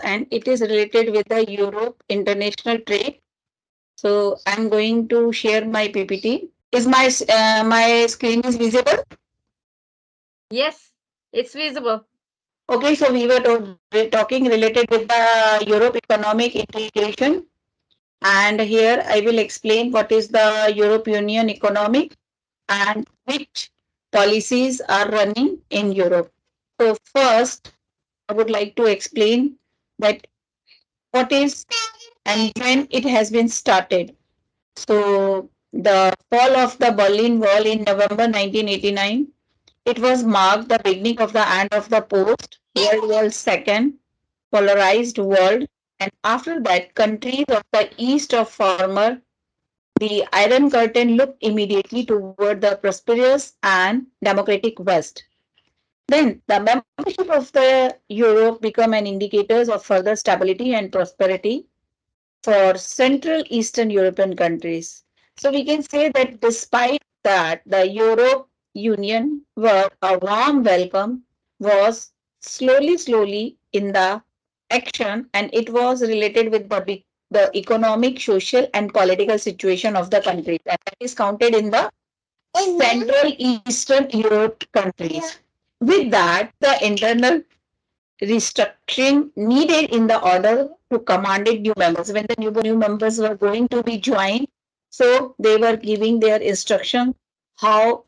and it is related with the Europe international trade. So I'm going to share my PPT. Is my screen is visible? Yes, it's visible. Okay, so we were talking related with the Europe economic integration, and here I will explain what is the Europe Union economic and which policies are running in Europe. So first, I would like to explain that what is and when it has been started. So the fall of the Berlin Wall in November 1989, it was marked the beginning of the end of the post World War II polarized world, and after that countries of the east of former the Iron Curtain looked immediately toward the prosperous and democratic West. Then the membership of the Europe became an indicator of further stability and prosperity for Central Eastern European countries. So we can say that despite that, the Europe Union were a warm welcome was slowly in the action, and it was related with the economic, social, and political situation of the country. And that is counted in the Central Eastern Europe countries. With that, the internal restructuring needed in the order to commanded new members. When the new members were going to be joined, so they were giving their instruction how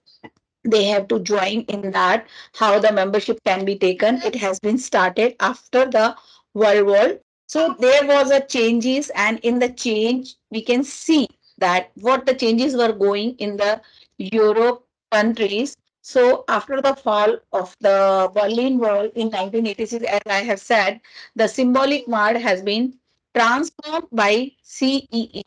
they have to join in that, how the membership can be taken. It has been started after the World War. So there was a changes, and in the change we can see that what the changes were going in the Europe countries. So after the fall of the Berlin Wall in 1986, as I have said, the symbolic word has been transformed by CEE,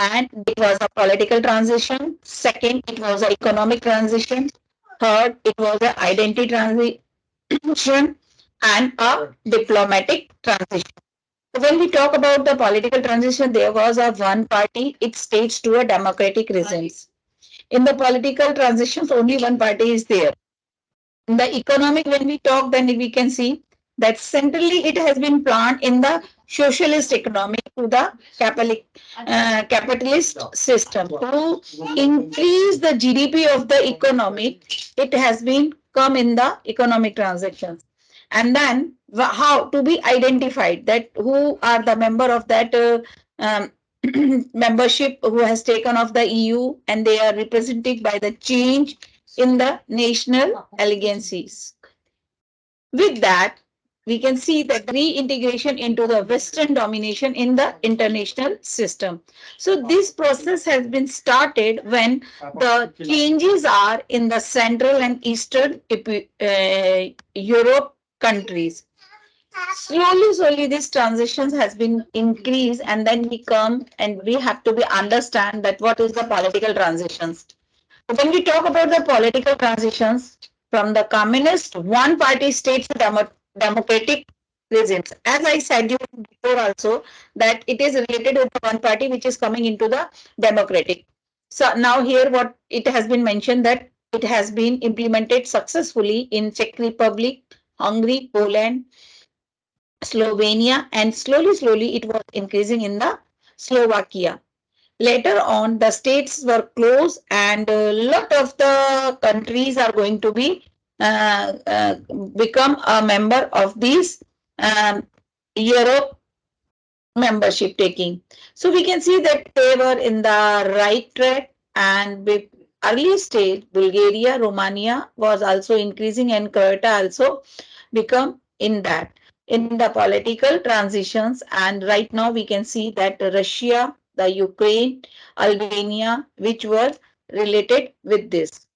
and it was a political transition. Second, it was an economic transition. Third, it was an identity transition and a diplomatic transition. So when we talk about the political transition, there was a one party, it staged to a democratic regimes. In the political transitions, only one party is there. In the economic, when we talk, then we can see that centrally it has been planned in the socialist economy to the capitalist system. To increase the GDP of the economy, it has been come in the economic transactions. And then how to be identified that who are the member of that membership who has taken off the EU, and they are represented by the change in the national allegiances. With that, we can see the reintegration into the Western domination in the international system. So this process has been started when the changes are in the Central and Eastern Europe countries. Slowly, this transitions has been increased, and then we come and we have to be understand that what is the political transitions. When we talk about the political transitions from the communist one party states to democratic regimes, as I said you before also, that it is related with the one party which is coming into the democratic. So now here what it has been mentioned that it has been implemented successfully in Czech Republic, Hungary, Poland, Slovenia, and slowly it was increasing in the Slovakia. Later on, the states were closed, and a lot of the countries are going to be become a member of these Europe membership taking. So we can see that they were in the right track, and with early stage, Bulgaria, Romania was also increasing, and Croatia also become in that in the political transitions. And right now we can see that Russia, the Ukraine, Albania, which were related with this.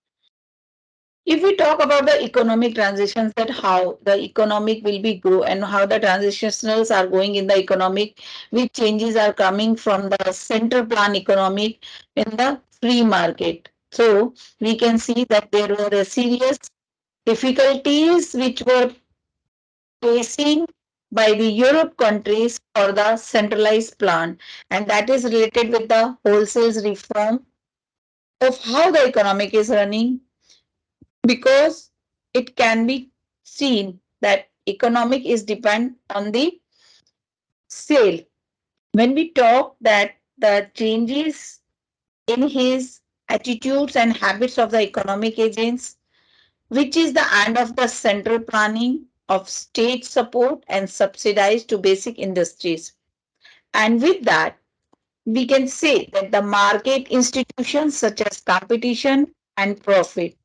If we talk about the economic transitions, that how the economic will be grow and how the transitionals are going in the economic, which changes are coming from the center plan economic in the free market. So we can see that there were a serious difficulties which were facing by the Europe countries for the centralized plan, and that is related with the wholesale reform of how the economic is running, because it can be seen that economic is depend on the Sale. When we talk that the changes in his attitudes and habits of the economic agents, which is the end of the central planning of state support and subsidized to basic industries. And with that, we can say that the market institutions such as competition and profit,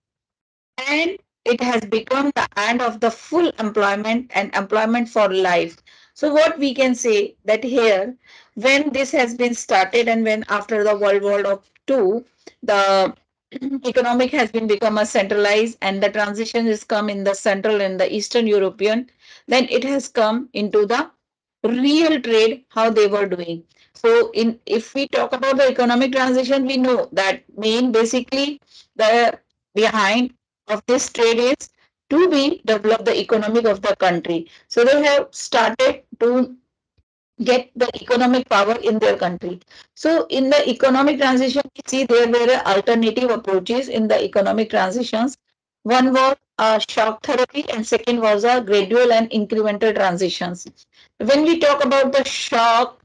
and it has become the end of the full employment and employment for life. So what we can say that here, when this has been started and when after the World War II, the economic has been become a centralized and the transition is come in the central and the eastern European, then it has come into the real trade how they were doing. So in if we talk about the economic transition, we know that main basically the behind of this trade is to be develop the economic of the country. So they have started to get the economic power in their country. So in the economic transition, we see there were alternative approaches in the economic transitions. One was shock therapy and second was a gradual and incremental transitions. When we talk about the shock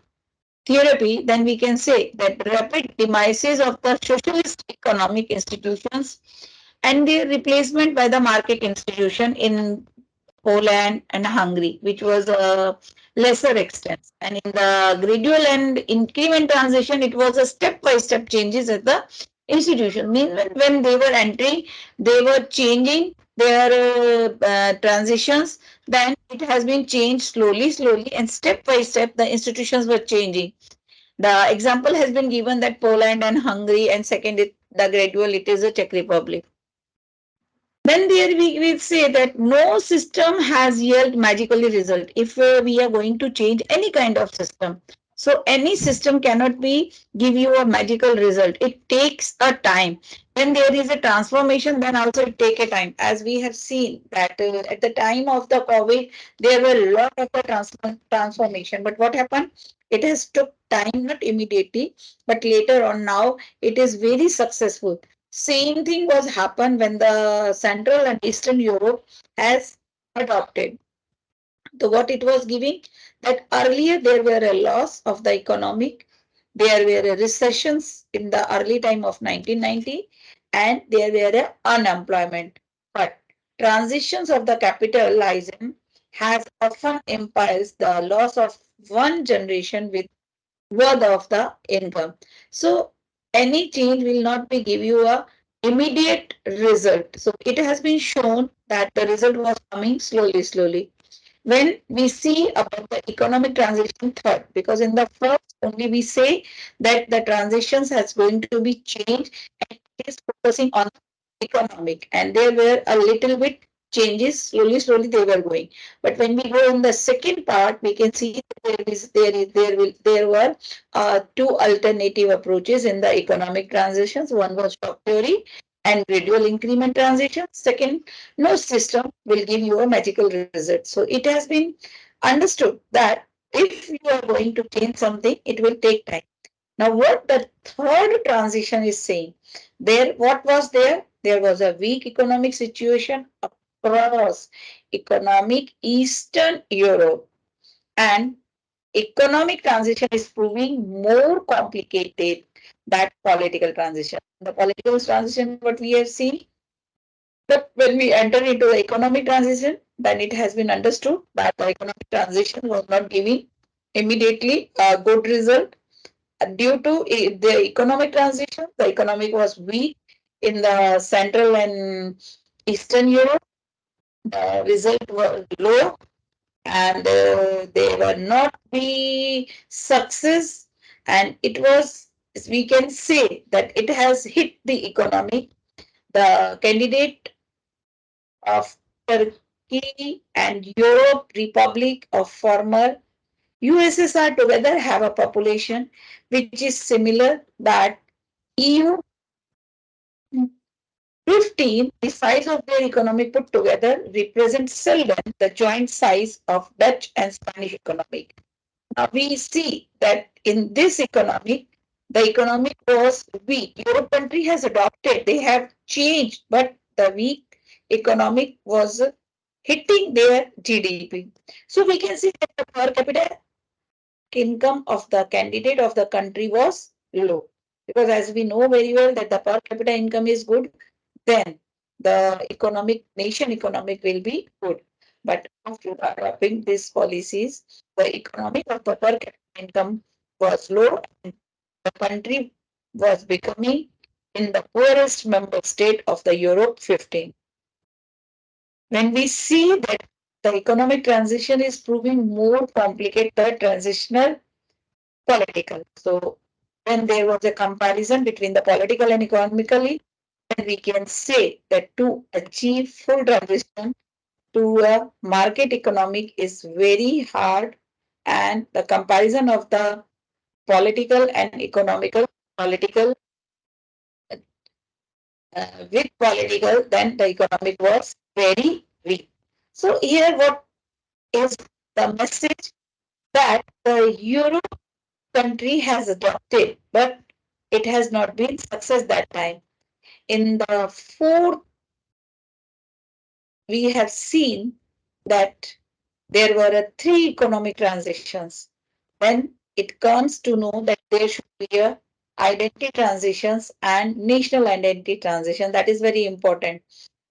therapy, then we can say that rapid demises of the socialist economic institutions and their replacement by the market institution in Poland and Hungary, which was a lesser extent. And in the gradual and increment transition, it was a step-by-step changes at the institution. Means when they were entering, they were changing their transitions. Then it has been changed slowly, slowly, and step by step, the institutions were changing. The example has been given that Poland and Hungary, and second, the gradual, it is the Czech Republic. Then there we will say that no system has yield magically result if we are going to change any kind of system. So any system cannot be give you a magical result. It takes a time. When there is a transformation, then also it take a time. As we have seen that at the time of the COVID, there were a lot of the transformation. But what happened? It has took time, not immediately, but later on now it is very successful. Same thing was happened when the Central and Eastern Europe has adopted. So what it was giving that earlier there were a loss of the economic, there were a recessions in the early time of 1990, and there were a unemployment. But transitions of the capitalism has often implies the loss of one generation with worth of the income. So any change will not be give you a immediate result. So it has been shown that the result was coming slowly, slowly. When we see about the economic transition third, because in the first only we say that the transitions has going to be changed and it is focusing on economic, and there were a little bit changes slowly, slowly they were going. But when we go in the second part, we can see there were two alternative approaches in the economic transitions. One was shock theory and gradual increment transition. Second, no system will give you a magical result. So it has been understood that if you are going to change something, it will take time. Now, what the third transition is saying, there, what was there? There was a weak economic situation across economic Eastern Europe, and economic transition is proving more complicated than political transition. The political transition, what we have seen, but when we enter into the economic transition, then it has been understood that the economic transition was not giving immediately a good result. Due to the economic transition, the economic was weak in the Central and Eastern Europe. The result was low, and they were not be success. And it was, we can say that it has hit the economy. The candidate of Turkey and Europe Republic of former USSR together have a population which is similar that EU 15, the size of their economy put together represents seldom the joint size of Dutch and Spanish economy. Now we see that in this economy, the economic was weak. Europe country has adopted, they have changed, but the weak economic was hitting their GDP. So we can see that the per capita income of the candidate of the country was low. Because as we know very well that the per capita income is good, then the nation economic will be good. But after adopting these policies, the economic of the per capita income was low and the country was becoming in the poorest member state of the Europe 15. When we see that the economic transition is proving more complicated, the transitional political. So when there was a comparison between the political and economically, then we can say that to achieve full transition to a market economic is very hard, and the comparison of the political and economical political with political, then the economic was very weak. So here what is the message that the Euro country has adopted, but it has not been success that time. In the fourth, we have seen that there were three economic transitions. Then it comes to know that there should be a identity transitions and national identity transition. That is very important.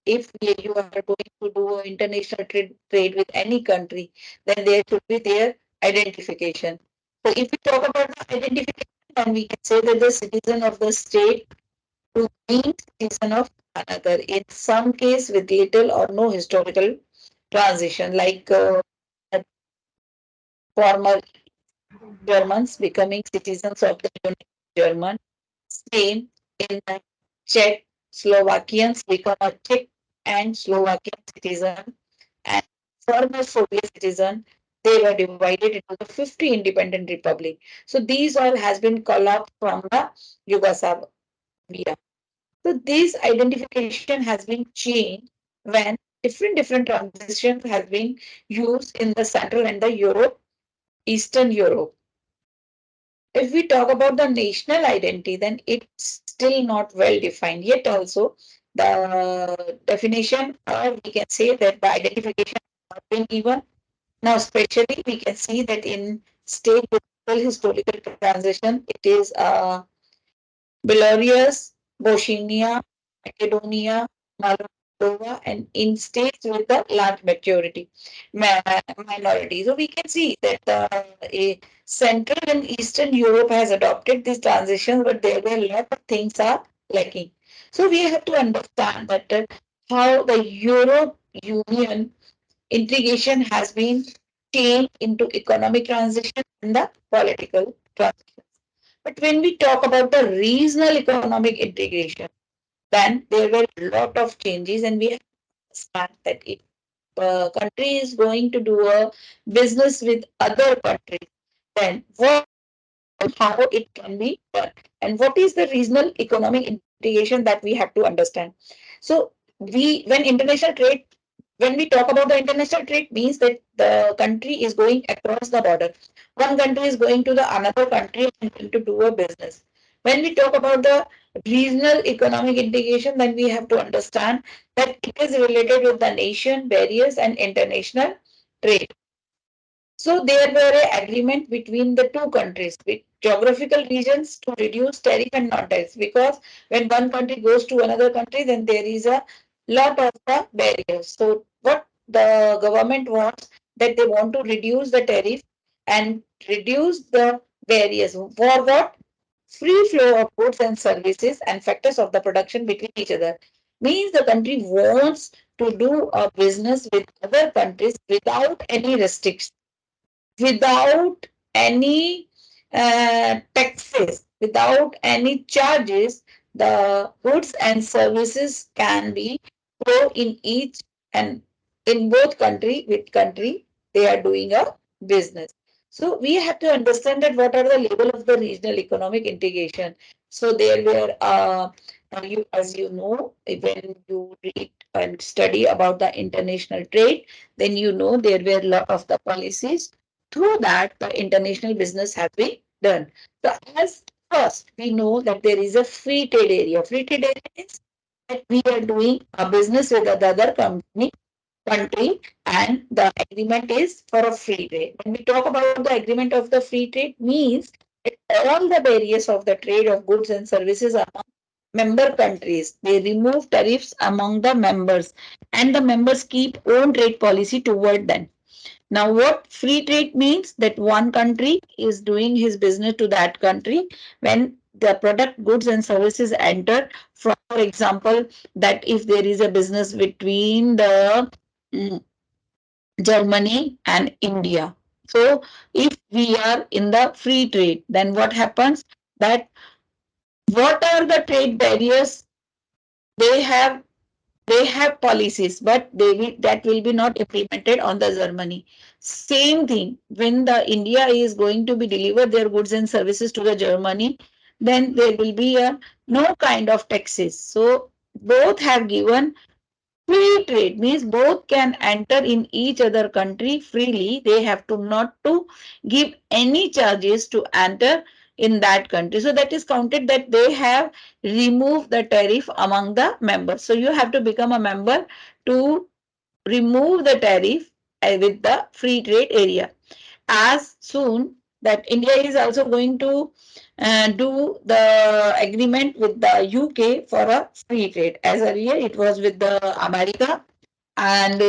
If you are going to do international trade with any country, then there should be their identification. So if we talk about the identification, then we can say that the citizen of the state to being citizen of another, in some case with little or no historical transition, like former Germans becoming citizens of the Union German. Same in the Czech, Slovakians become a Czech and Slovakian citizen, and former Soviet citizen, they were divided into the 50 independent republic. So these all has been collapsed from the Yugoslavia. So this identification has been changed when different transitions have been used in the Central and the Europe, Eastern Europe. If we talk about the national identity, then it's still not well defined yet. Also, the definition, or we can say that the identification has not been given. Now, especially we can see that in state with historical transition, it is Belarus, Bosnia, Macedonia, Moldova, and in states with a large maturity minority. So we can see that Central and Eastern Europe has adopted these transitions, but there were a lot of things are lacking. So we have to understand that how the Europe Union integration has been changed into economic transition and the political transition. But when we talk about the regional economic integration, then there were a lot of changes, and we have to understand that if a country is going to do a business with other countries, then what and how it can be done, and what is the regional economic integration that we have to understand. So we when international trade when we talk about the international trade means that the country is going across the border. One country is going to the another country and going to do a business. When we talk about the regional economic integration, then we have to understand that it is related with the nation barriers and international trade. So there were an agreement between the two countries with geographical regions to reduce tariff and non-tariff, because when one country goes to another country, then there is a lot of the barriers. So what the government wants, that they want to reduce the tariff and reduce the barriers. For what? Free flow of goods and services and factors of the production between each other. Means the country wants to do a business with other countries without any restrictions, without any taxes, without any charges. The goods and services can be flow in each and in both country with country they are doing a business. So we have to understand that what are the level of the regional economic integration. So there were you as you know, when you read and study about the international trade, then you know there were a lot of the policies through that the international business has been done. So as first we know that there is a free trade area. Free trade area means that we are doing a business with the other company country, and the agreement is for a free trade. When we talk about the agreement of the free trade, means that all the barriers of the trade of goods and services among member countries. They remove tariffs among the members, and the members keep own trade policy toward them. Now, what free trade means that one country is doing his business to that country when the product, goods, and services enter. For example, that if there is a business between the mm, Germany and India. So, if we are in the free trade, then what happens? That what are the trade barriers? They have they have policies, but that will be not implemented on the Germany. Same thing when the India is going to be deliver their goods and services to the Germany, then there will be a no kind of taxes. So both have given free trade, means both can enter in each other country freely. They have to not to give any charges to enter in that country. So that is counted that they have removed the tariff among the members. So you have to become a member to remove the tariff with the free trade area. As soon that India is also going to do the agreement with the UK for a free trade. As earlier, it was with the America, and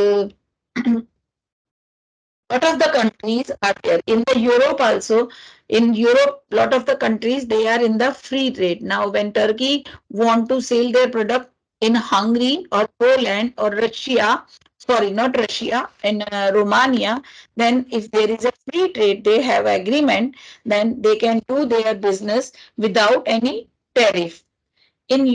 lot of the countries are there in the Europe also. In Europe, lot of the countries they are in the free trade. Now when Turkey want to sell their product in Hungary or Poland or Russia, sorry, not Russia, in Romania, then if there is a free trade, they have agreement, then they can do their business without any tariff. In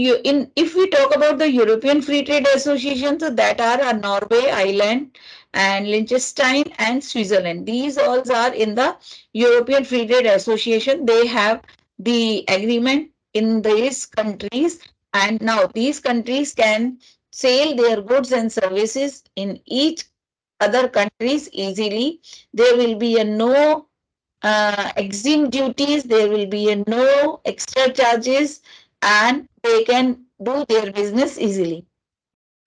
if we talk about the European Free Trade Association, so that are Norway, Ireland, and Liechtenstein and Switzerland. These all are in the European Free Trade Association. They have the agreement in these countries, and now these countries can sell their goods and services in each other countries easily. There will be a no exempt duties, there will be a no extra charges, and they can do their business easily.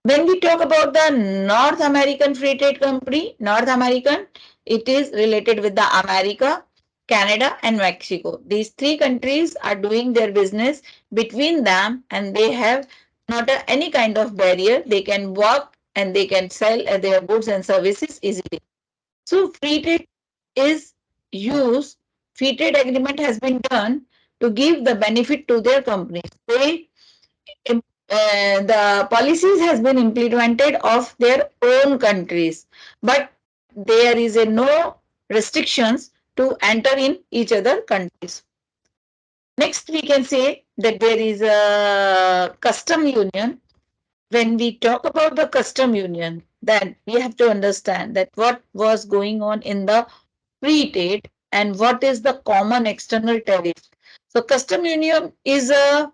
When we talk about the North American Free Trade Company, North American, it is related with the America, Canada, and Mexico. These three countries are doing their business between them, and they have not any kind of barrier. They can work and they can sell their goods and services easily. So free trade is used, free trade agreement has been done to give the benefit to their companies. The policies has been implemented of their own countries, but there is a no restrictions to enter in each other countries. Next, we can say that there is a custom union. When we talk about the custom union, then we have to understand that what was going on in the free trade and what is the common external tariff. So custom union is a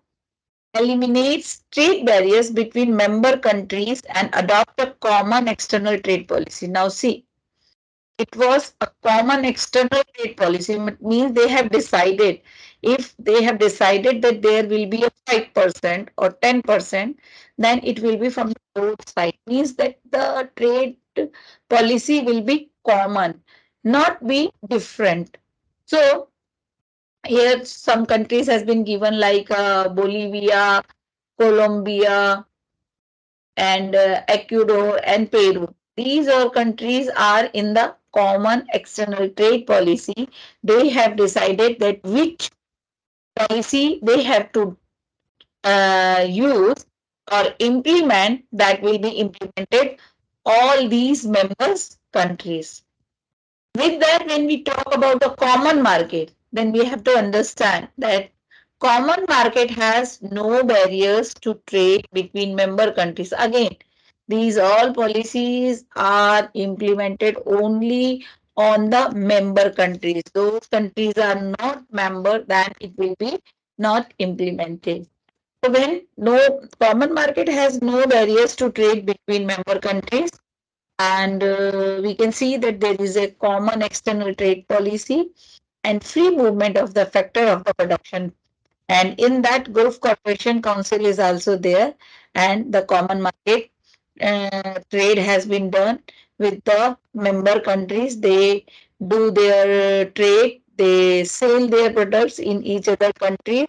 eliminates trade barriers between member countries and adopt a common external trade policy. Now see, it was a common external trade policy. It means they have decided, if they have decided that there will be a 5% or 10%, then it will be from both sides. Means that the trade policy will be common, not be different. So here some countries has been given like Bolivia, Colombia, and Ecuador and Peru. These all countries are in the common external trade policy. They have decided that which policy they have to use or implement, that will be implemented all these members countries. With that, when we talk about the common market, then we have to understand that common market has no barriers to trade between member countries. Again, these all policies are implemented only on the member countries. Those countries are not member, then it will be not implemented. So when no common market has no barriers to trade between member countries, and we can see that there is a common external trade policy and free movement of the factor of the production. And in that, Gulf Cooperation Council is also there, and the common market trade has been done with the member countries. They do their trade, they sell their products in each other countries,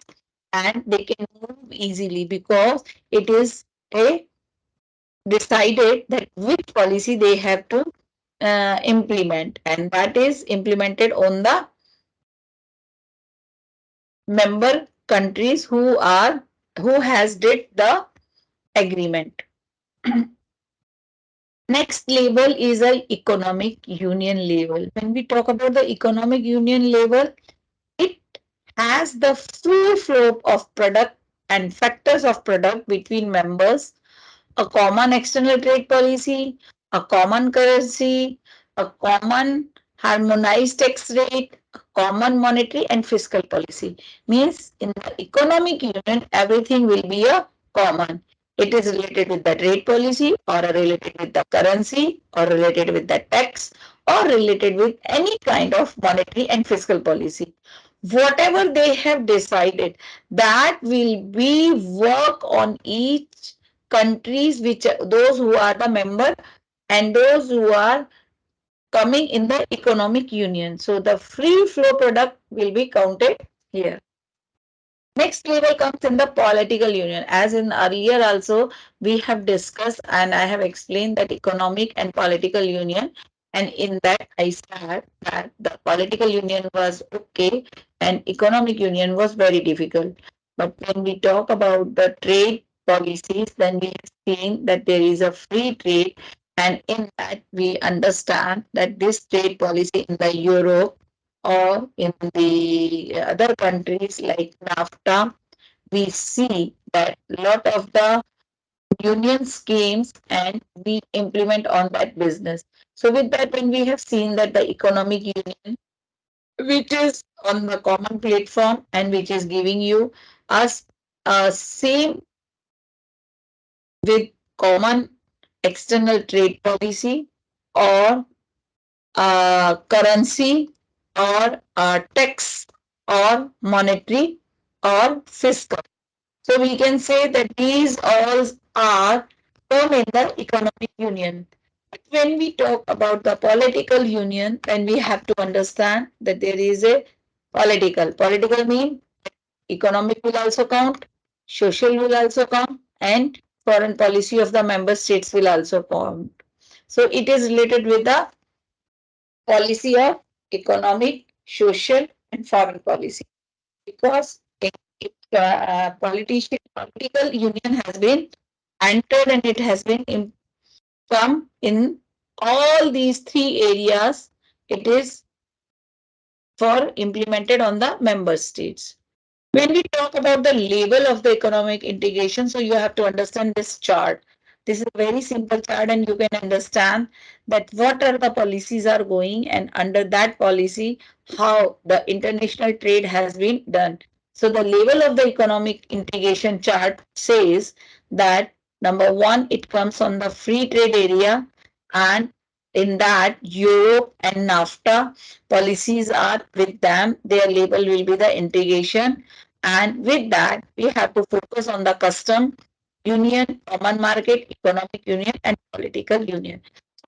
and they can move easily because it is a decided that which policy they have to implement, and that is implemented on the member countries who has did the agreement. Next level is a economic union level. When we talk about the economic union level, it has the free flow of product and factors of product between members, a common external trade policy, a common currency, a common harmonized tax rate, a common monetary and fiscal policy. Means in the economic union, everything will be a common. It is related with the trade policy or related with the currency or related with the tax or related with any kind of monetary and fiscal policy. Whatever they have decided, that will be work on each countries, which those who are the member and those who are coming in the economic union. So the free flow product will be counted here. Next level comes in the political union. As in earlier also we have discussed and I have explained that economic and political union, and in that I said that the political union was okay and economic union was very difficult. But when we talk about the trade policies, then we have seen that there is a free trade, and in that we understand that this trade policy in the Europe or in the other countries like NAFTA, we see that a lot of the union schemes and we implement on that business. So with that, when we have seen that the economic union, which is on the common platform and which is giving you us same with common external trade policy or currency or tax or monetary or fiscal. So we can say that these all are come in the economic union. But when we talk about the political union, then we have to understand that there is a political. Political mean economic will also count, social will also count, and foreign policy of the member states will also count. So it is related with the policy of economic, social, and foreign policy. Because political union has been entered and it has been come in all these three areas. It is for implemented on the member states. When we talk about the level of the economic integration, so you have to understand this chart. This is a very simple chart and you can understand that what are the policies are going and under that policy, how the international trade has been done. So the level of the economic integration chart says that number one, it comes on the free trade area, and in that Europe and NAFTA policies are with them. Their label will be the integration, and with that, we have to focus on the custom union, common market, economic union, and political union.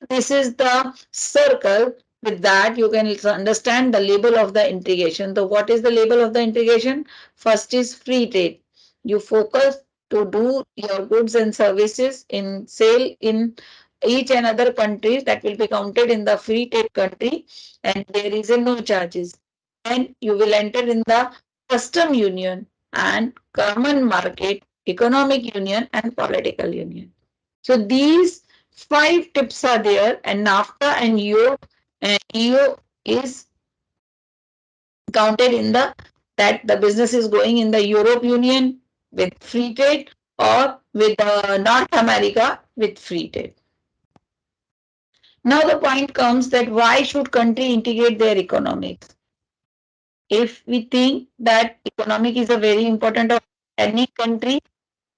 This is the circle. With that, you can understand the label of the integration. So, what is the label of the integration? First is free trade. You focus to do your goods and services in sale in each and other countries that will be counted in the free trade country, and there is a no charges. And you will enter in the custom union and common market, economic union, and political union. So these five tips are there, and NAFTA and EU is counted in the that the business is going in the Europe Union with free trade or with North America with free trade. Now the point comes that why should country integrate their economics? If we think that economic is a very important of any country,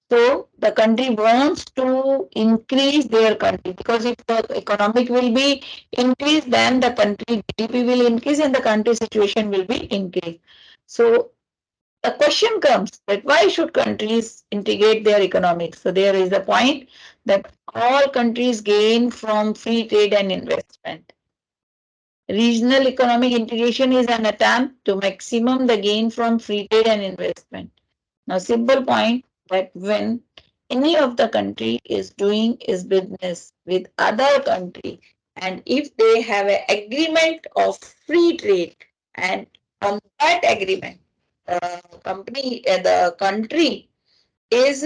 so the country wants to increase their country, because if the economic will be increased, then the country GDP will increase and the country situation will be increased. So the question comes that why should countries integrate their economics? So there is a point that all countries gain from free trade and investment. Regional economic integration is an attempt to maximum the gain from free trade and investment. Now, simple point that when any of the country is doing is business with other country, and if they have an agreement of free trade, and on that agreement, the country is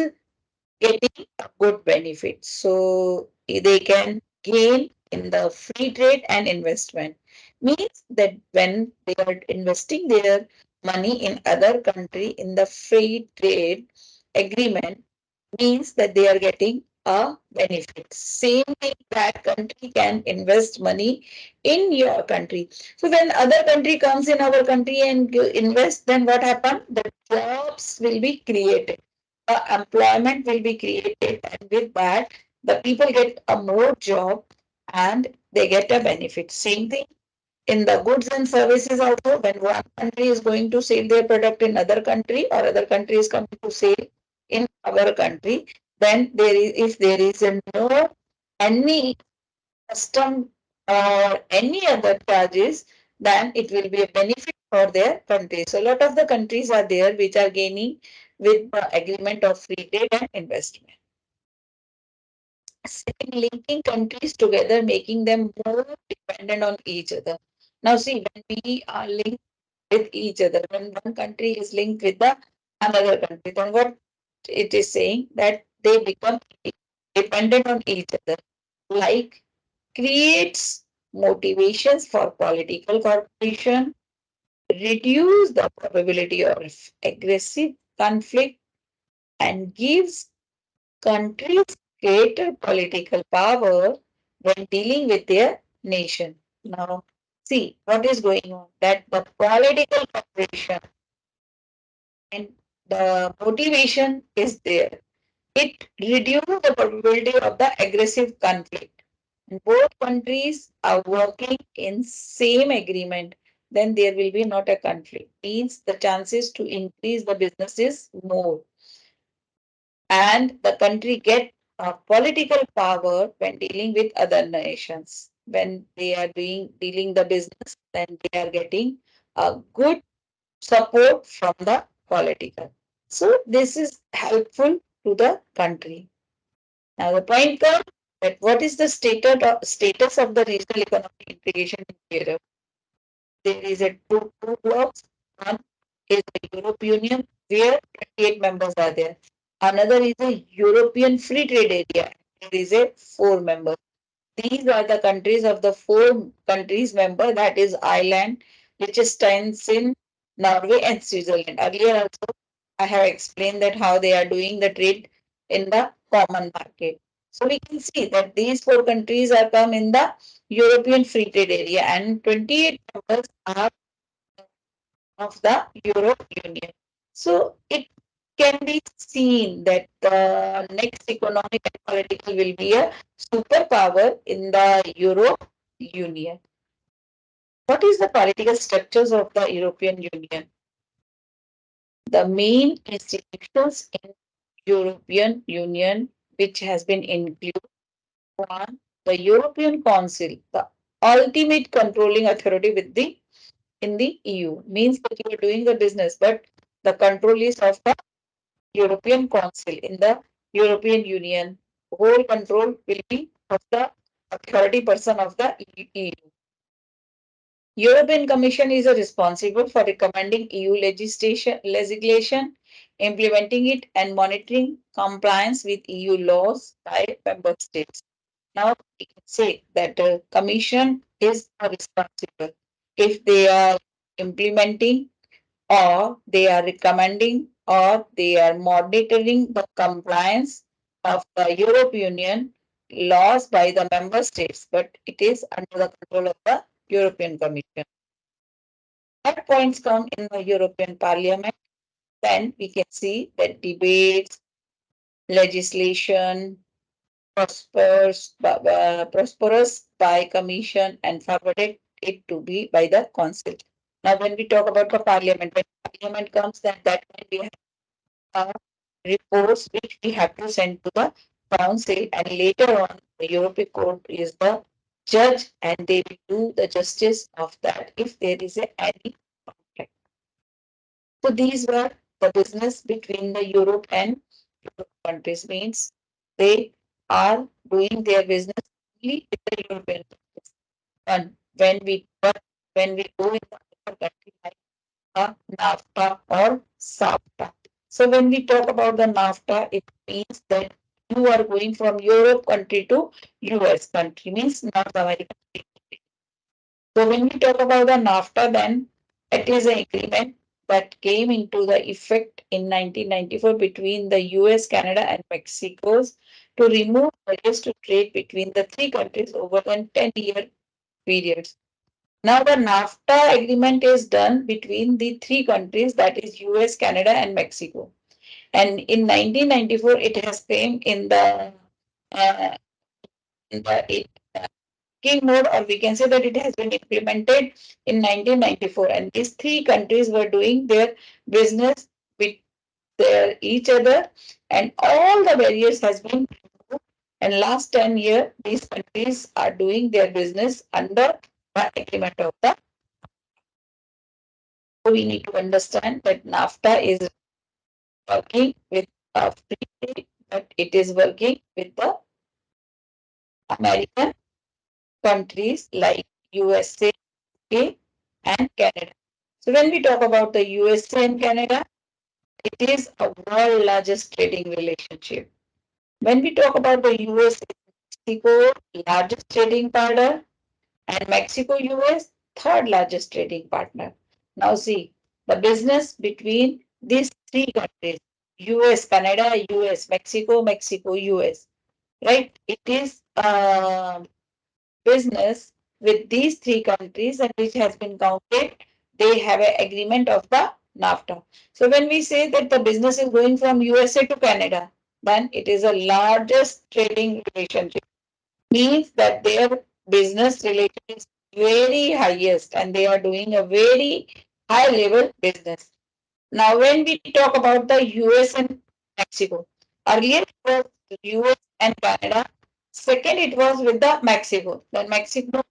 getting a good benefit. So they can gain in the free trade and investment. Means that when they are investing their money in other country in the free trade agreement, means that they are getting a benefit. Same thing that country can invest money in your country. So when other country comes in our country and invest, then what happen? The jobs will be created, employment will be created, and with that the people get a more job and they get a benefit. Same thing in the goods and services also, when one country is going to sell their product in other country or other country is coming to sell in our country, then there is, if there is a no any custom or any other charges, then it will be a benefit for their country. So a lot of the countries are there which are gaining with the agreement of free trade and investment. Second, linking countries together, making them more dependent on each other. Now, see, when we are linked with each other, when one country is linked with the another country, then what it is saying that they become dependent on each other, like creates motivations for political cooperation, reduce the probability of aggressive conflict, and gives countries greater political power when dealing with their nation. Now, see what is going on, that the political cooperation and the motivation is there. It reduces the probability of the aggressive conflict. And both countries are working in same agreement, then there will be not a conflict. Means the chances to increase the business is more, and the country get political power when dealing with other nations. When they are doing dealing the business, then they are getting a good support from the political. So this is helpful to the country. Now the point comes that what is the status of the regional economic integration in Europe? There is a two blocks. One is the European Union, where 28 members are there. Another is the European Free Trade Area. There is a four members. These are the countries of the four countries member, that is Ireland, Liechtenstein, Norway, and Switzerland. Earlier also I have explained that how they are doing the trade in the common market. So we can see that these four countries are come in the European Free Trade Area, and 28 members are of the Europe Union. So it can be seen that the next economic and political will be a superpower in the Europe Union. What is the political structures of the European Union? The main institutions in European Union which has been included: one, the European Council, the ultimate controlling authority with the in the EU. Means that you are doing the business, but the control is of the European Council. In the European Union, whole control will be of the authority person of the EU. European Commission is responsible for recommending EU legislation, implementing it, and monitoring compliance with EU laws by member states. Now we can say that the Commission is responsible if they are implementing, or they are recommending, or they are monitoring the compliance of the European Union laws by the member states, but it is under the control of the European Commission. At points come in the European Parliament, then we can see that debates, legislation prosperous by Commission and forwarded it to be by the Council. Now, when we talk about the Parliament, when Parliament comes, then that time we have reports which we have to send to the pronounce it, and later on, the European Court is the judge, and they will do the justice of that if there is any conflict. So these were the business between the Europe and Europe countries. Means they are doing their business only with the European countries. And when we go in the other country like NAFTA or SAFTA. So when we talk about the NAFTA, it means that you are going from Europe country to US country, means North America. So when we talk about the NAFTA, then it is an agreement that came into the effect in 1994 between the US, Canada, and Mexico to remove barriers to trade between the three countries over a 10-year period. Now the NAFTA agreement is done between the three countries, that is US, Canada, and Mexico. And in 1994, it has came uh, in the king mode, or we can say that it has been implemented in 1994. And these three countries were doing their business with each other, and all the barriers has been removed. And last 10 years, these countries are doing their business under the agreement of the. So we need to understand that NAFTA is working with a free trade, but it is working with the American countries like USA and Canada. So when we talk about the USA and Canada, it is a world largest trading relationship. When we talk about the USA, Mexico, largest trading partner, and Mexico, US, third largest trading partner. Now see, the business between these three countries, US, Canada, US, Mexico, Mexico, US, right? It is business with these three countries, and which has been counted, they have an agreement of the NAFTA. So when we say that the business is going from USA to Canada, then it is the largest trading relationship. Means that their business relation is very highest, and they are doing a very high level business. Now, when we talk about the US and Mexico, earlier it was US and Canada. Second, it was with the Mexico. Then Mexico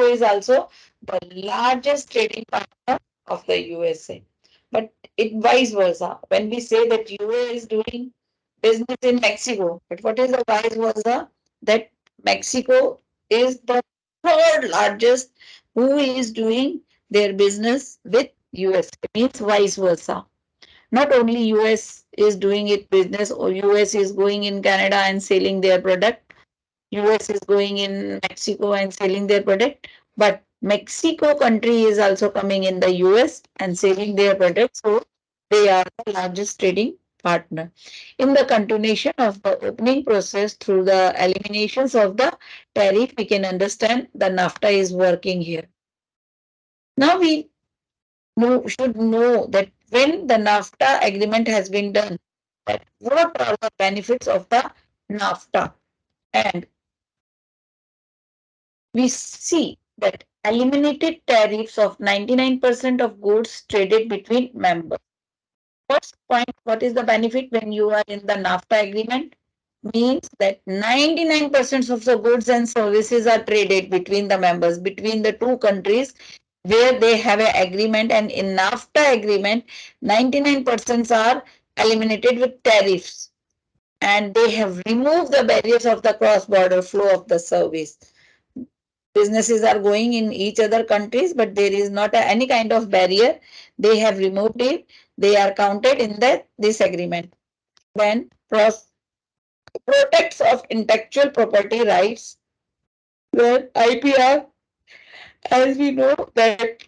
is also the largest trading partner of the USA. But it vice versa. When we say that USA is doing business in Mexico, but what is the vice versa? That Mexico is the third largest who is doing their business with USA. Means vice versa. Not only US is doing it business, or US is going in Canada and selling their product, US is going in Mexico and selling their product, but Mexico country is also coming in the US and selling their product. So they are the largest trading partner. In the continuation of the opening process through the eliminations of the tariff, we can understand the NAFTA is working here. Now we should know that when the NAFTA agreement has been done, that what are the benefits of the NAFTA? And we see that eliminated tariffs of 99% of goods traded between members. First point, what is the benefit when you are in the NAFTA agreement? Means that 99% of the goods and services are traded between the members, between the two countries where they have an agreement, and in NAFTA agreement, 99% are eliminated with tariffs, and they have removed the barriers of the cross-border flow of the service. Businesses are going in each other countries, but there is not any kind of barrier. They have removed it. They are counted in this agreement. Then protects of intellectual property rights, where IPR, as we know that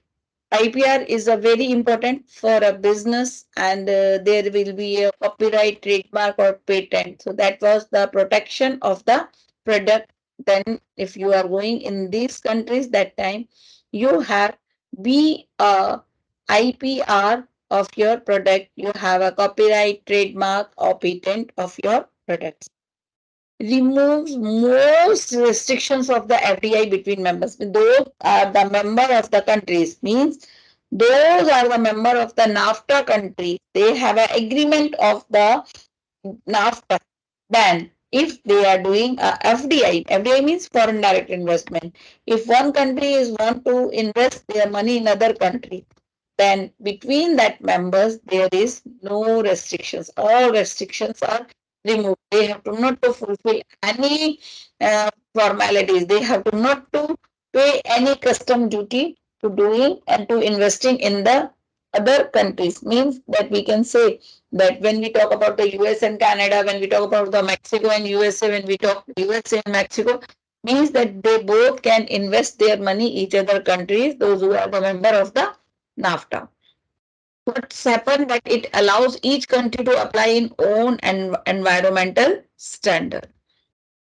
IPR is a very important for a business, and there will be a copyright, trademark, or patent. So that was the protection of the product. Then, if you are going in these countries, that time you have be a IPR of your product. You have a copyright, trademark, or patent of your products. Removes most restrictions of the FDI between members. Those are the member of the countries, means those are the member of the NAFTA country. They have an agreement of the NAFTA ban. if they are doing a FDI, FDI means foreign direct investment. If one country is want to invest their money in other country, then between that members there is no restrictions. All restrictions are removed. They have to not to fulfill any formalities. They have to not to pay any custom duty to doing and to investing in the other countries. Means that we can say that when we talk about the US and Canada, when we talk about the Mexico and USA, when we talk USA and Mexico, means that they both can invest their money each other countries, those who are the member of the NAFTA. What's happened that it allows each country to apply in own environmental standard.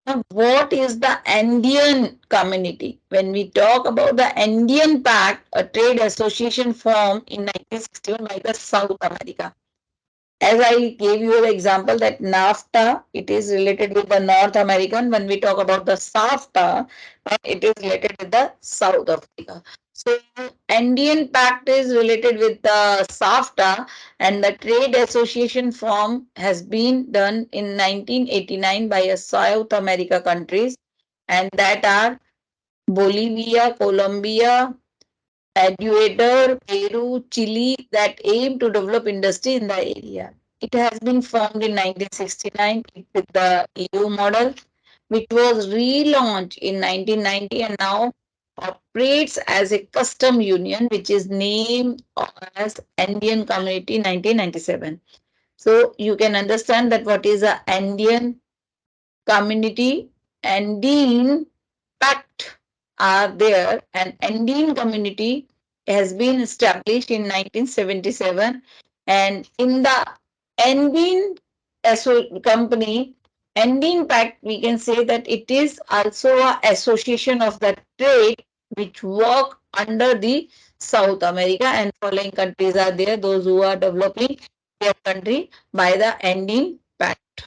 Now, what is the Andean community? When we talk about the Andean Pact, a trade association formed in 1961 by the South America. As I gave you the example that NAFTA, it is related with the North American. When we talk about the SAFTA, it is related with the South Africa. So Andean Pact is related with the SAFTA, and the trade association form has been done in 1989 by a South America countries, and that are Bolivia, Colombia, Ecuador, Peru, Chile that aim to develop industry in the area. It has been formed in 1969 with the EU model, which was relaunched in 1990 and now operates as a custom union, which is named as Andean Community 1997. So you can understand that what is a Andean community. Andean Pact are there, and Andean community has been established in 1977, and in the Andean company, Andean Pact, we can say that it is also an association of the trade which work under the South America, and following countries are there, those who are developing their country by the Andean Pact.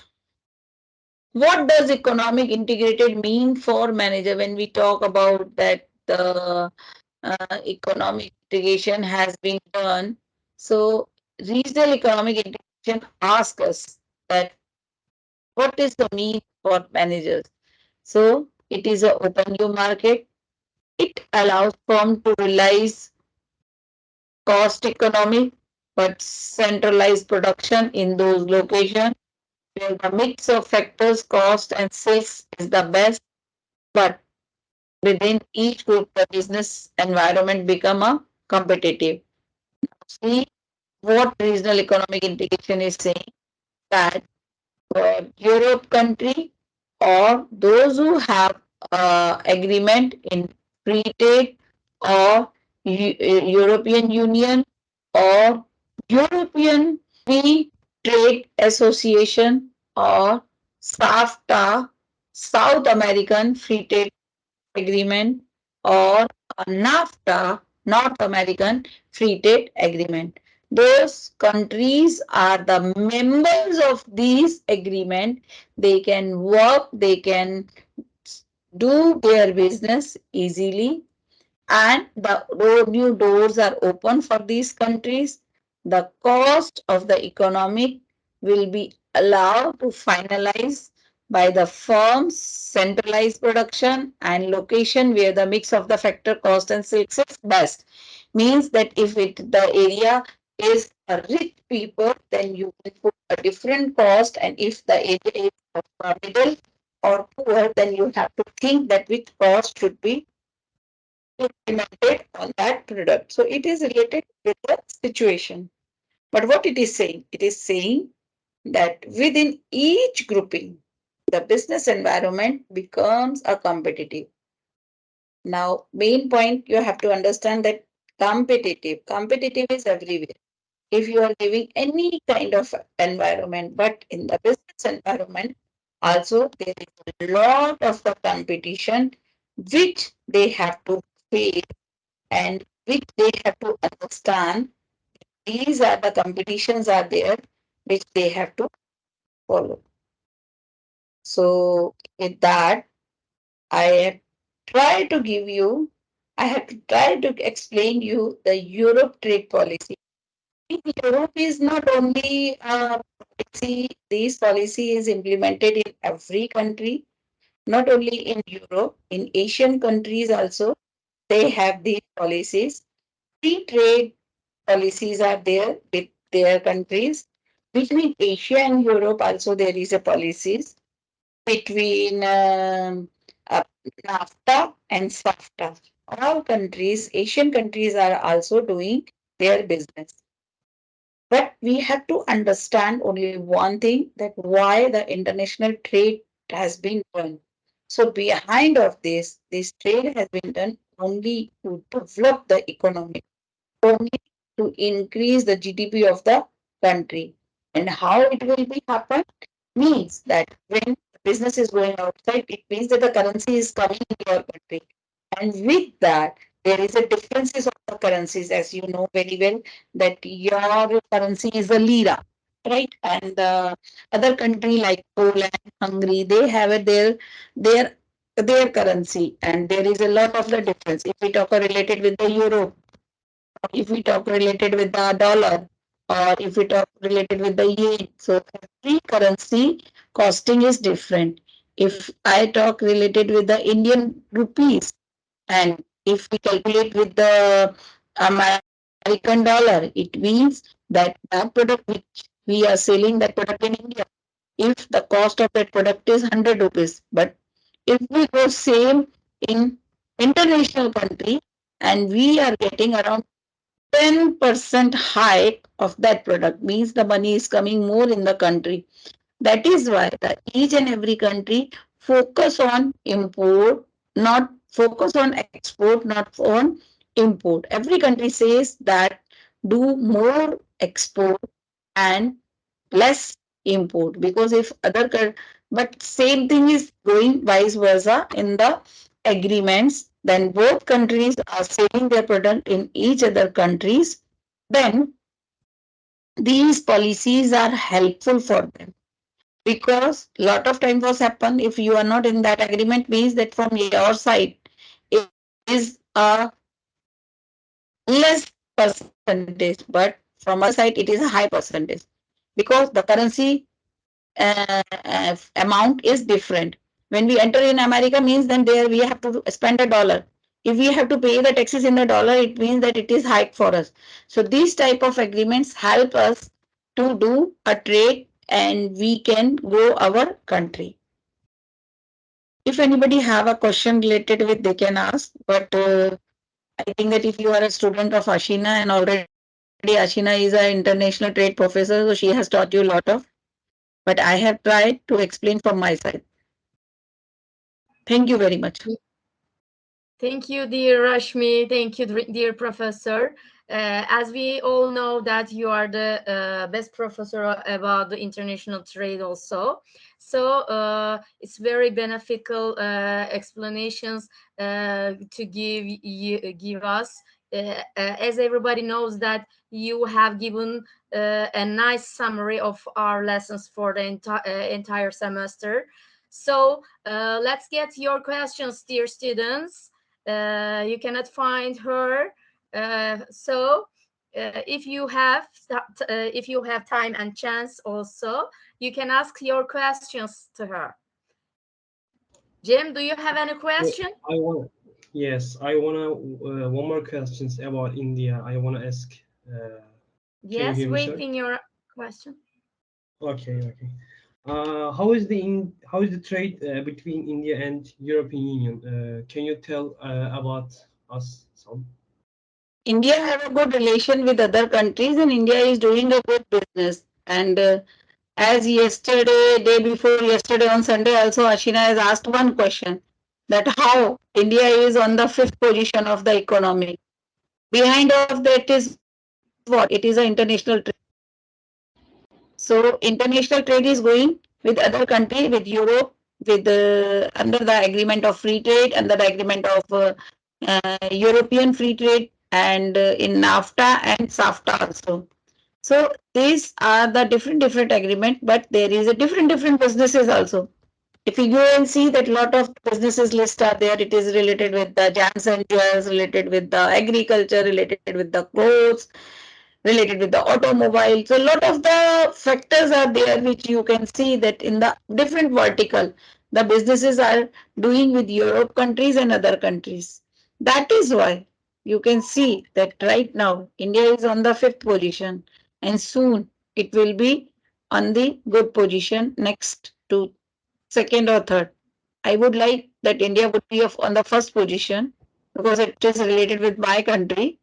What does economic integrated mean for manager when we talk about that the economic integration has been done? So regional economic integration asks us that what is the mean for managers? So it is an open new market. It allows firm to realize cost economy, but centralized production in those locations where the mix of factors, cost and sales is the best, but within each group, the business environment become a competitive. See what regional economic integration is saying that for Europe country or those who have agreement in free trade or European Union or European Free Trade Association or SAFTA, South American Free Trade Agreement, or a NAFTA, North American Free Trade Agreement. Those countries are the members of these agreement. They can work, they can do their business easily, and the new doors are open for these countries. The cost of the economic will be allowed to finalize by the firm's centralized production and location where the mix of the factor cost and sales is best. Means that if the area is a rich people, then you can put a different cost, and if the area is middle or poor, then you have to think that which cost should be implemented on that product. So it is related with the situation. But what it is saying? It is saying that within each grouping, the business environment becomes a competitive. Now, main point you have to understand that competitive is everywhere. If you are giving any kind of environment, but in the business environment, also there is a lot of the competition which they have to face and which they have to understand. These are the competitions are there which they have to follow. So with that, I have tried to give you, I have to try to explain you the Europe trade policy. In Europe is not only policy, this policy is implemented in every country, not only in Europe, in Asian countries also, they have these policies. Free trade policies are there with their countries. Between Asia and Europe also there is a policies between uh, NAFTA and SAFTA. All countries, Asian countries are also doing their business. But we have to understand only one thing that why the international trade has been done. So behind of this trade has been done only to develop the economy, only to increase the GDP of the country. And how it will be happen means that when business is going outside, it means that the currency is coming in your country. And with that, there is a differences of the currencies, as you know very well, that your currency is the lira, right? And the other country like Poland, Hungary, they have their their currency, and there is a lot of the difference. If we talk related with the euro, if we talk related with the dollar, or if we talk related with the yen, so every currency costing is different. If I talk related with the Indian rupees, and if we calculate with the American dollar, it means that that product which we are selling that product in India, if the cost of that product is 100 rupees, but if we go same in international country and we are getting around 10% hike of that product, means the money is coming more in the country. That is why the each and every country focus on import, not focus on export, not on import. Every country says that do more export and less import, because if but same thing is going vice versa in the agreements, then both countries are selling their product in each other countries, then these policies are helpful for them. Because lot of time was happen, if you are not in that agreement, means that from your side is a less percentage, but from other side it is a high percentage, because the currency amount is different. When we enter in America, means then there we have to spend a dollar. If we have to pay the taxes in the dollar, it means that it is hike for us. So these type of agreements help us to do a trade, and we can grow our country. If anybody have a question related with, they can ask. But I think that if you are a student of Ashina, and already Ashina is an international trade professor, so she has taught you a lot of. But I have tried to explain from my side. Thank you very much. Thank you, dear Rashmi. Thank you, dear professor. As we all know that you are the best professor about the international trade also. So it's very beneficial explanations to give us. As everybody knows that you have given a nice summary of our lessons for the entire semester. So let's get your questions, dear students. You cannot find her. So if you have time and chance also, you can ask your questions to her. Jim, do you have any question? I want, yes, I wanna one more questions about India. I wanna ask. Can you Yes, hear me, sir? waiting your question. Okay, okay. How is the trade between India and European Union? Can you tell about us some? India have a good relation with other countries, and India is doing a good business. And as yesterday, day before yesterday on Sunday, also Ashina has asked one question, that how India is on the fifth position of the economy. Behind of that is what? It is an international trade. So international trade is going with other country, with Europe, with under the agreement of free trade, under the agreement of European free trade, and in NAFTA and SAFTA also. So these are the different agreement, but there is a different businesses also. If you go and see that lot of businesses list are there, it is related with the jams and jewels, related with the agriculture, related with the clothes, related with the automobile. So a lot of the factors are there which you can see that in the different vertical, the businesses are doing with Europe countries and other countries. That is why you can see that right now India is on the 5th position and soon it will be on the good position next to second or third. I would like that India would be on the first position because it is related with my country.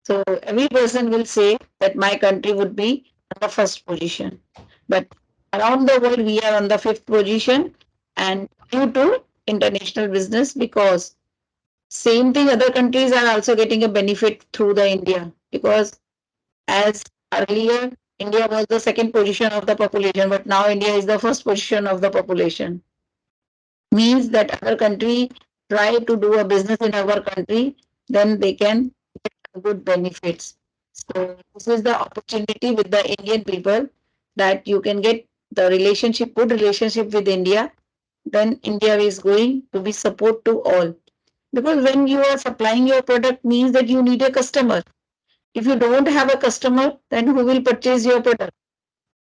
So every person will say that my country would be on the first position. But around the world, we are on the 5th position and due to international business because same thing other countries are also getting a benefit through the India because as earlier India was the second position of the population, but now India is the first position of the population. Means that other country try to do a business in our country, then they can get good benefits. So this is the opportunity with the Indian people that you can get the relationship, good relationship with India. Then India is going to be support to all. Because when you are supplying your product means that you need a customer. If you don't have a customer, then who will purchase your product?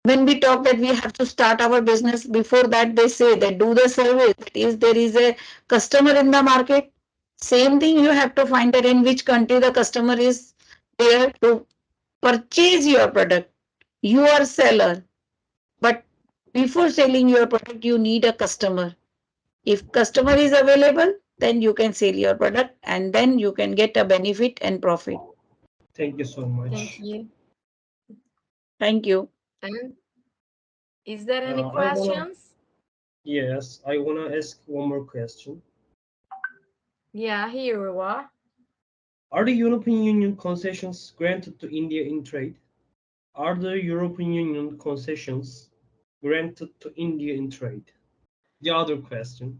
When we talk that we have to start our business, before that they say that do the survey, that is there is a customer in the market. Same thing you have to find that in which country the customer is there to purchase your product. You are seller, but before selling your product you need a customer. If customer is available, then you can sell your product and then you can get a benefit and profit. Thank you so much. Thank you. Thank you. And is there any I wanna, questions? yes, I wanna ask one more question. Yeah, here we are. Are the European Union concessions granted to India in trade? Are the European Union concessions granted to India in trade? The other question,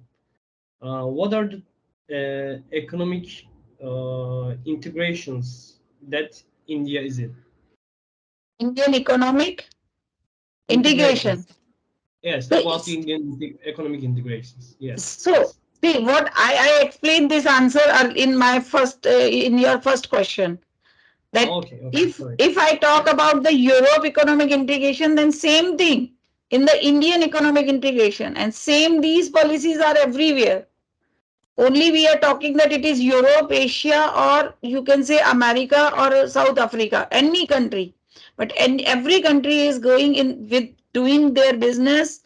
what are the economic integrations that India is in? Indian economic integration. Integrations. Yes, So about the Indian economic integrations. Yes. So, see, what I explained this answer in my first, in your first question. That Okay, sorry. if I talk about the Europe economic integration, then same thing in the Indian economic integration, and same these policies are everywhere. Only we are talking that it is Europe, Asia, or you can say America or South Africa, any country. But every country is going in with doing their business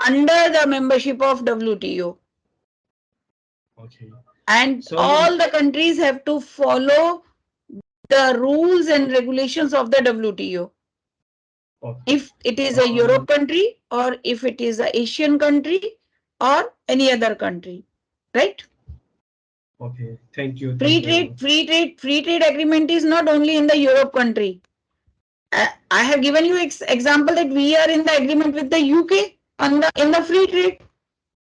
under the membership of WTO. Okay. And So all the countries have to follow the rules and regulations of the WTO. okay. If it is a Europe country or if it is a Asian country or any other country, right? Okay, thank you. Free trade agreement is not only in the Europe country. I have given you example that we are in the agreement with the UK on the in the free trade.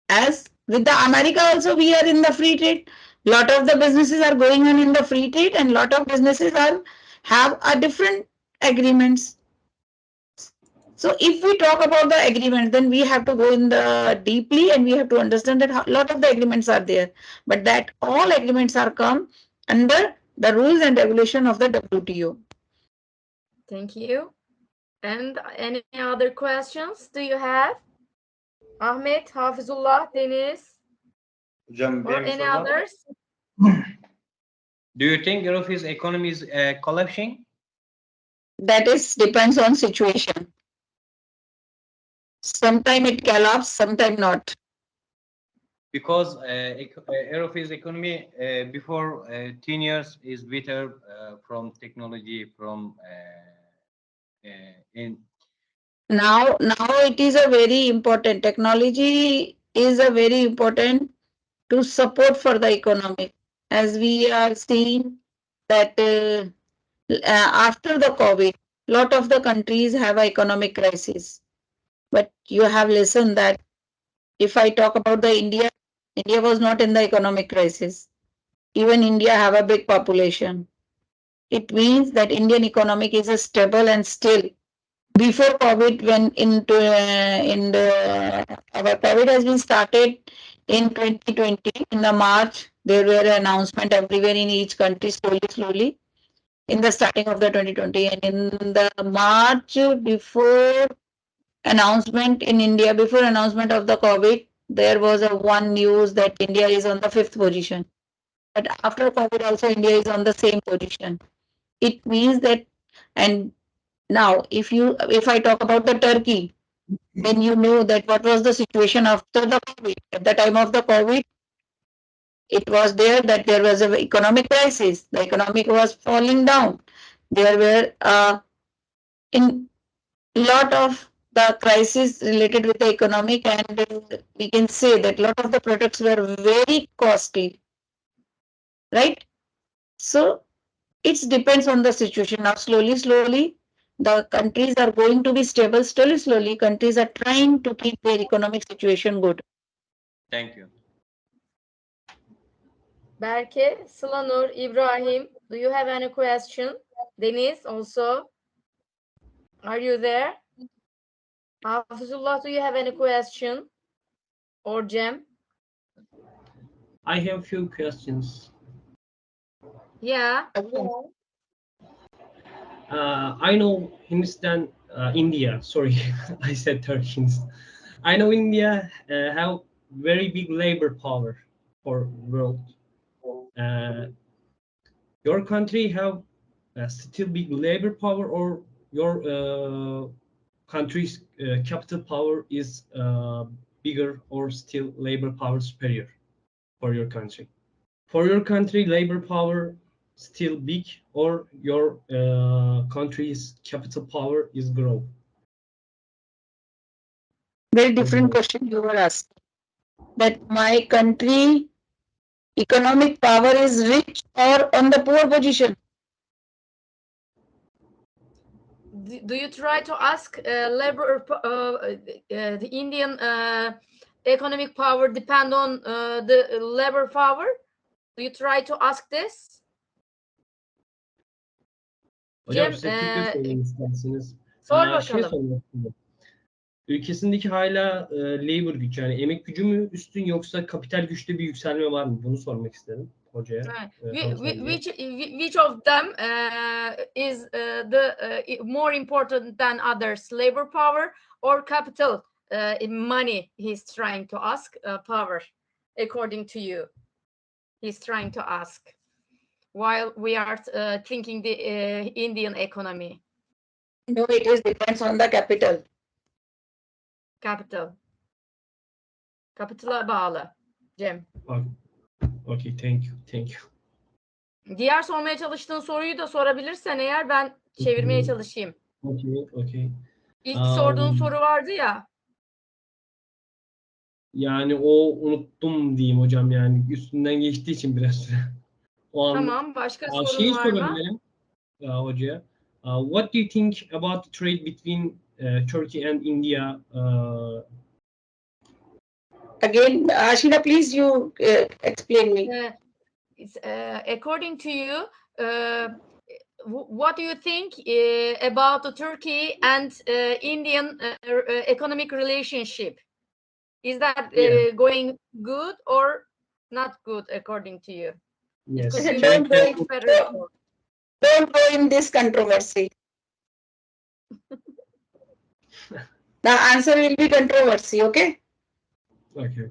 As with the America also we are in the free trade. Lot of the businesses are going on in the free trade and lot of businesses have a different agreements. So if we talk about the agreement, then we have to go in the deeply and we have to understand that a lot of the agreements are there, but that all agreements are come under the rules and regulation of the WTO. Thank you. And any other questions do you have? Ahmet, Hafizullah, Deniz, Hocam or benim any sorum. others? Do you think Europe's economy is collapsing? That is depends on situation. Sometime it collapse, sometime not. Because Europe's economy before 10 years is better from technology, from in Now it is a very important technology is a very important to support for the economy, as we are seeing that after the COVID, lot of the countries have an economic crisis. But you have listened that if I talk about the India was not in the economic crisis. Even India have a big population. It means that Indian economic is a stable and still. Before COVID, when our COVID has been started in 2020 in the March, there were announcement everywhere in each country slowly. in the starting of the 2020, and in the March before announcement in India, before announcement of the COVID, there was a one news that India is on the 5th position. But after COVID also India is on the same position. It means that, and now if I talk about the Turkey, then you know that what was the situation after the COVID. At the time of the COVID, it was there that there was an economic crisis. The economic was falling down. There were in lot of the crisis related with the economic, and we can say that lot of the products were very costly, right? So it depends on the situation. Now slowly the countries are going to be stable. Slowly countries are trying to keep their economic situation good. Thank you. Berke, Sılanur, Ibrahim, do you have any question? Deniz also. Are you there? Hafizullah, do you have any question? Or Cem? I have few questions. Yeah. I know Hindustan, India. Sorry, I said Turkey. I know India have very big labor power for world. Your country have still big labor power, or your country's capital power is bigger, or still labor power superior for your country? For your country, labor power still big, or your country's capital power is grow? Very different question you were asking. That my country economic power is rich or on the poor position. Do you try to ask labor, the Indian economic power depend on the labor power? Do you try to ask this? Hocam Cem, size Türkçe söyleyin isterseniz. sor Şey bakalım. sormak istedim. Ülkesindeki hala labor güç, yani emek gücü mü üstün, yoksa kapital güçte bir yükselme var mı? Bunu sormak istedim hocaya. Which of them is more important than others? Labor power or capital money? He's trying to ask power, according to you. He's trying to ask while we are thinking the Indian economy. No, it is depends on the capital. Capital. Capital'a bağlı. Cem. Okay, thank you. Thank you. Diğer sormaya çalıştığın soruyu da sorabilirsen eğer ben çevirmeye çalışayım. Okay. İlk sorduğun soru vardı ya. Yani o unuttum diyeyim hocam, yani üstünden geçtiği için biraz süre. O Tamam, başka sorun şeyi var mı? sorabilirim hocaya. What do you think about the trade between Turkey and India? Again, Ashina, please you explain me. According to you, what do you think about the Turkey and Indian economic relationship? Is that going good or not good according to you? Yes. Don't go in this controversy. The answer will be controversy, okay? Okay.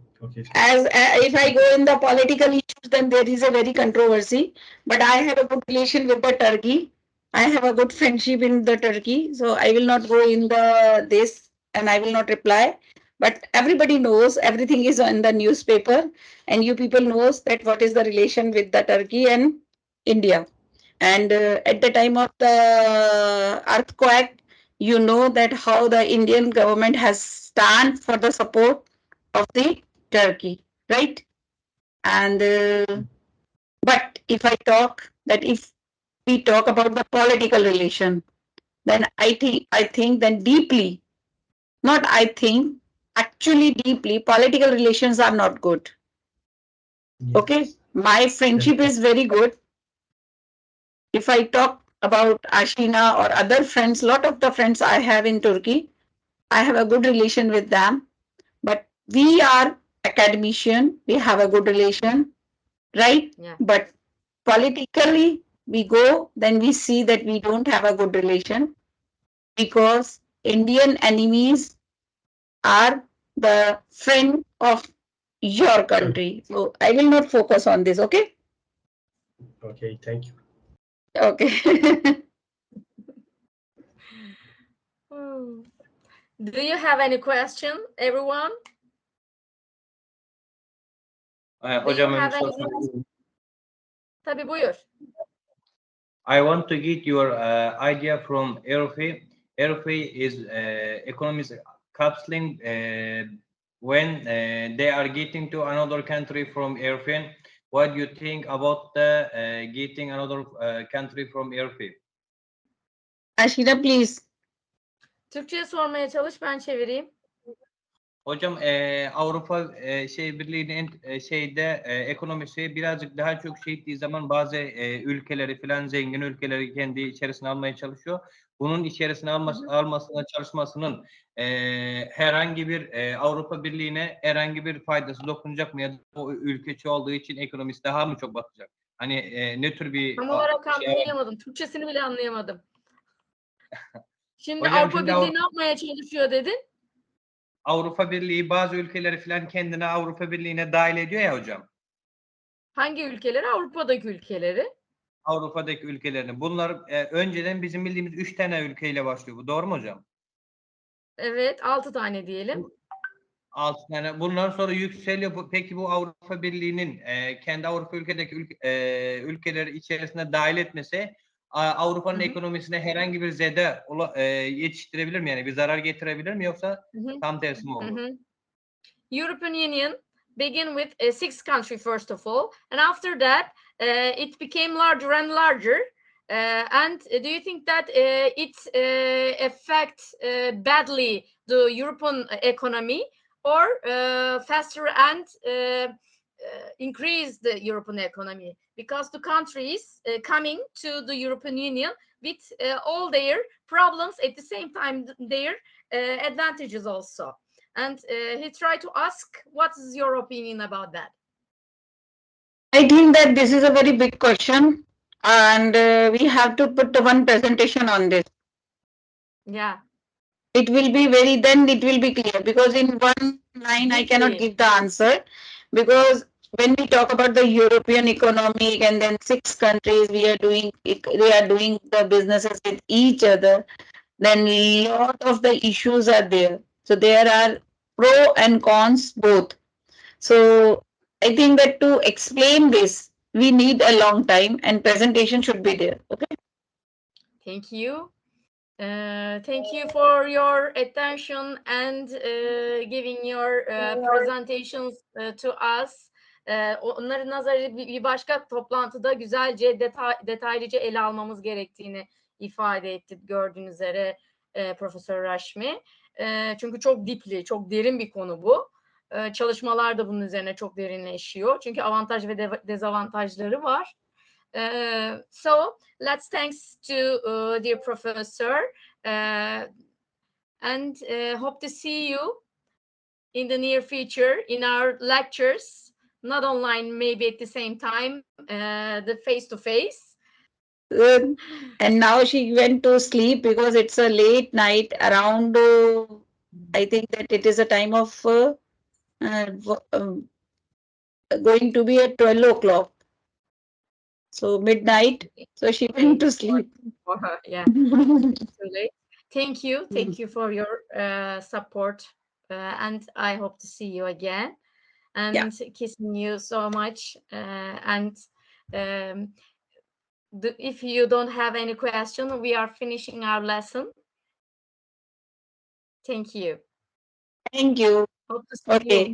As if I go in the political issues, then there is a very controversy. But I have a good relation with the Turkey. I have a good friendship in the Turkey, so I will not go in this, and I will not reply. But everybody knows, everything is on the newspaper, and you people knows that what is the relation with the Turkey and India. And at the time of the earthquake, you know that how the Indian government has stand for the support of the Turkey, right? And but if I talk that if we talk about the political relation, then I think then deeply, not I think, actually deeply, political relations are not good. Yes. Okay, my friendship is very good. If I talk about Ashina or other friends, lot of the friends I have in Turkey, I have a good relation with them. But we are academician, we have a good relation, right? Yeah. But politically, we go, then we see that we don't have a good relation because Indian enemies are the friend of your country. So I will not focus on this, okay? Okay, thank you. Okay. Do you have any question, everyone? Do you Hocam have benim any sorum. question? Tabii buyur. I want to get your idea from Aerofy. Aerofy is economists coupling when they are getting to another country from Aerofy. What do you think about the getting another country from Aerofy? Ashira, please. Türkçe'ye sormaya çalış, ben çevireyim. Hocam Avrupa Birliği'nin ekonomisi birazcık daha çok ettiği zaman bazı ülkeleri filan zengin ülkeleri kendi içerisine almaya çalışıyor. Bunun içerisine almasına çalışmasının herhangi bir Avrupa Birliği'ne herhangi bir faydası dokunacak mı ya da o ülke olduğu için ekonomisi daha mı çok batacak? Hani ne tür bir Tam olarak şey var? anlayamadım. Türkçesini bile anlayamadım. Şimdi Hocam, Avrupa Birliği ne yapmaya çalışıyor dedin? Avrupa Birliği bazı ülkeleri filan kendine Avrupa Birliği'ne dahil ediyor ya hocam. Hangi ülkeleri? Avrupa'daki ülkeleri. Avrupa'daki ülkelerini. Bunlar önceden bizim bildiğimiz 3 tane ülkeyle başlıyor. Bu doğru mu hocam? Evet, 6 tane diyelim. 6 tane. Bundan sonra yükseliyor. Peki bu Avrupa Birliği'nin kendi Avrupa ülkeleri içerisine dahil etmesi Avrupa'nın ekonomisine herhangi bir zede yetiştirebilir mi? Yani bir zarar getirebilir mi yoksa tam tersi mi olur? European Union began with 6 countries first of all, and after that it became larger and larger. And do you think that it affects badly the European economy, or faster and increase the European economy? Because the countries coming to the European Union with all their problems at the same time, their advantages also. And he tried to ask, what is your opinion about that? I think that this is a very big question and we have to put one presentation on this. Yeah. It will be then it will be clear because in one line I cannot give the answer because when we talk about the European economic and then 6 countries they are doing the businesses with each other, then a lot of the issues are there. So there are pro and cons both. So I think that to explain this, we need a long time and presentation should be there. Okay. Thank you. Thank you for your attention and giving your presentations to us. Onları nazarı bir başka toplantıda güzelce detaylıca ele almamız gerektiğini ifade etti gördüğünüz üzere Profesör Rashmi. Çünkü çok dipli, çok derin bir konu bu. Çalışmalar da bunun üzerine çok derinleşiyor. Çünkü avantaj ve dezavantajları var. So let's thanks to dear professor and hope to see you in the near future in our lectures, not online, maybe at the same time, the face-to-face. And now she went to sleep because it's a late night around, I think that it is a time of going to be at 12 o'clock. So midnight. So she went to sleep. For her, yeah. Too late. Thank you. Thank you for your support. And I hope to see you again. And kissing you so much. And if you don't have any question, we are finishing our lesson. Thank you. Thank you. Hope to see you. Okay.